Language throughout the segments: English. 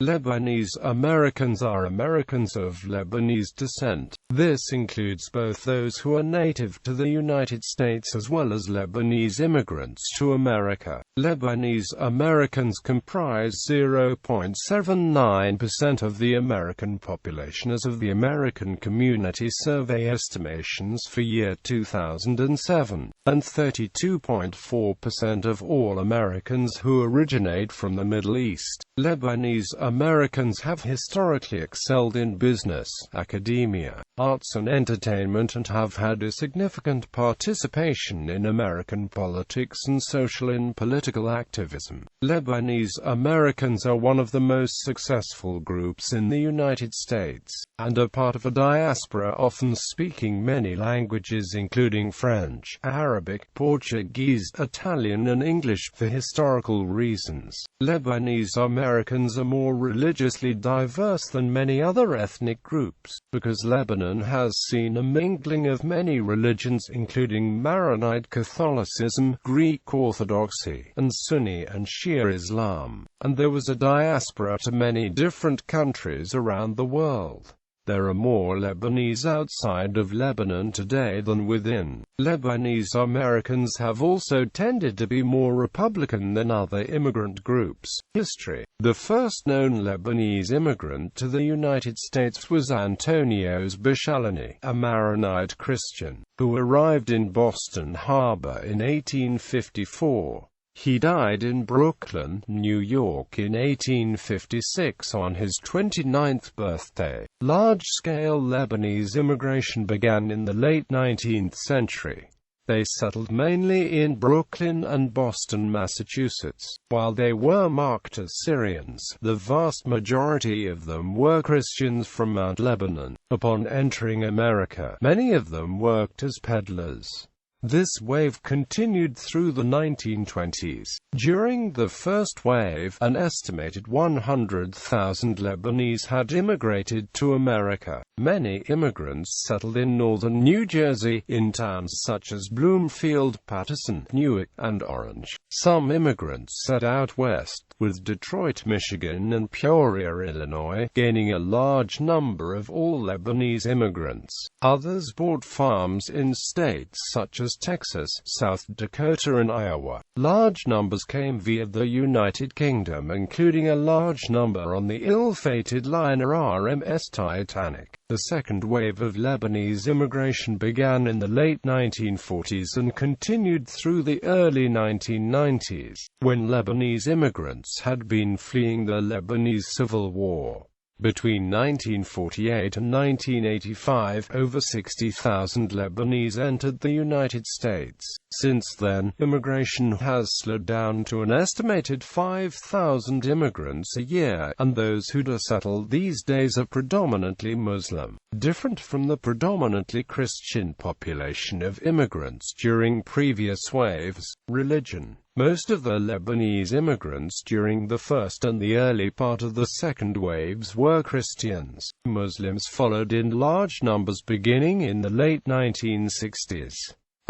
Lebanese Americans are Americans of Lebanese descent. This includes both those who are native to the United States as well as Lebanese immigrants to America. Lebanese Americans comprise 0.79% of the American population as of the American Community Survey estimations for year 2007, and 32.4% of all Americans who originate from the Middle East. Lebanese Americans have historically excelled in business, academia, arts and entertainment, and have had a significant participation in American politics and social and political activism. Lebanese Americans are one of the most successful groups in the United States, and are part of a diaspora often speaking many languages including French, Arabic, Portuguese, Italian and English for historical reasons. Lebanese Americans are more religiously diverse than many other ethnic groups, because Lebanon has seen a mingling of many religions including Maronite Catholicism, Greek Orthodoxy, and Sunni and Shia Islam, and there was a diaspora to many different countries around the world. There are more Lebanese outside of Lebanon today than within. Lebanese Americans have also tended to be more Republican than other immigrant groups. History. The first known Lebanese immigrant to the United States was Antonios Bishalani, a Maronite Christian, who arrived in Boston Harbor in 1854. He died in Brooklyn, New York in 1856 on his 29th birthday. Large-scale Lebanese immigration began in the late 19th century. They settled mainly in Brooklyn and Boston, Massachusetts. While they were marked as Syrians, the vast majority of them were Christians from Mount Lebanon. Upon entering America, many of them worked as peddlers. This wave continued through the 1920s. During the first wave, an estimated 100,000 Lebanese had immigrated to America. Many immigrants settled in northern New Jersey, in towns such as Bloomfield, Paterson, Newark, and Orange. Some immigrants set out west, with Detroit, Michigan and Peoria, Illinois, gaining a large number of all Lebanese immigrants. Others bought farms in states such as Texas, South Dakota and Iowa. Large numbers came via the United Kingdom, including a large number on the ill-fated liner RMS Titanic. The second wave of Lebanese immigration began in the late 1940s and continued through the early 1990s, when Lebanese immigrants had been fleeing the Lebanese Civil War. Between 1948 and 1985, over 60,000 Lebanese entered the United States. Since then, immigration has slowed down to an estimated 5,000 immigrants a year, and those who do settle these days are predominantly Muslim. Different from the predominantly Christian population of immigrants during previous waves, religion. Most of the Lebanese immigrants during the first and the early part of the second waves were Christians. Muslims followed in large numbers beginning in the late 1960s.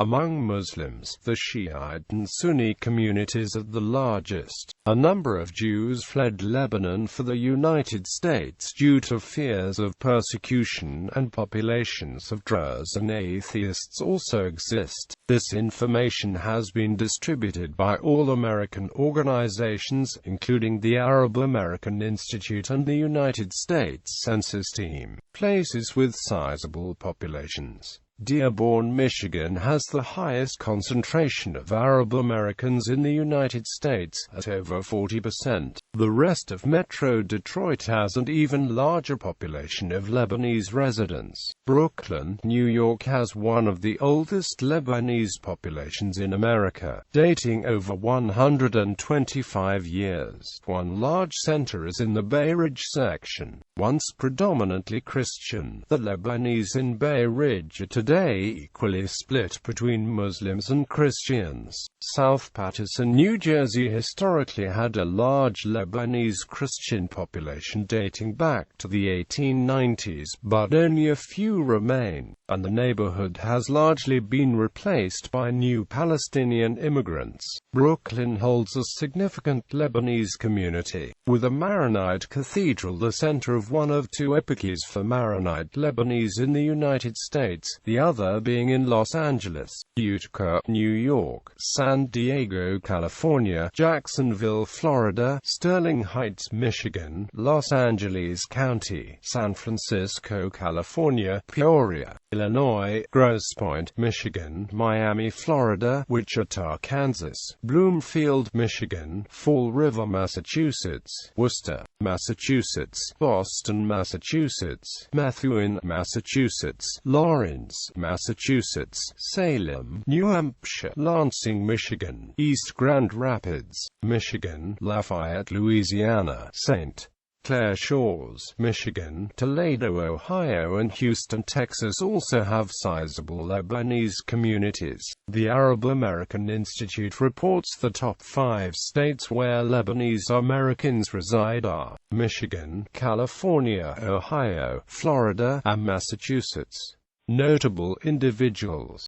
Among Muslims, the Shiite and Sunni communities are the largest. A number of Jews fled Lebanon for the United States due to fears of persecution, and populations of Druze and atheists also exist. This information has been distributed by all American organizations, including the Arab American Institute and the United States Census Team. Places with sizable populations. Dearborn, Michigan has the highest concentration of Arab Americans in the United States, at over 40%. The rest of Metro Detroit has an even larger population of Lebanese residents. Brooklyn, New York has one of the oldest Lebanese populations in America, dating over 125 years. One large center is in the Bay Ridge section. Once predominantly Christian, the Lebanese in Bay Ridge are today today equally split between Muslims and Christians. South Paterson, New Jersey historically had a large Lebanese Christian population dating back to the 1890s, but only a few remain, and the neighborhood has largely been replaced by new Palestinian immigrants. Brooklyn holds a significant Lebanese community, with a Maronite cathedral the center of one of two eparchies for Maronite Lebanese in the United States, the other being in Los Angeles, Utica, New York, San Diego, California, Jacksonville, Florida, Sterling Heights, Michigan, Los Angeles County, San Francisco, California, Peoria, Illinois, Grosse Pointe, Michigan, Miami, Florida, Wichita, Kansas, Bloomfield, Michigan, Fall River, Massachusetts, Worcester, Massachusetts, Boston, Massachusetts, Methuen, Massachusetts, Lawrence, Massachusetts, Salem, New Hampshire, Lansing, Michigan, East Grand Rapids, Michigan, Lafayette, Louisiana, St. Clair Shores, Michigan, Toledo, Ohio and Houston, Texas also have sizable Lebanese communities. The Arab American Institute reports the top 5 states where Lebanese Americans reside are Michigan, California, Ohio, Florida, and Massachusetts. Notable individuals.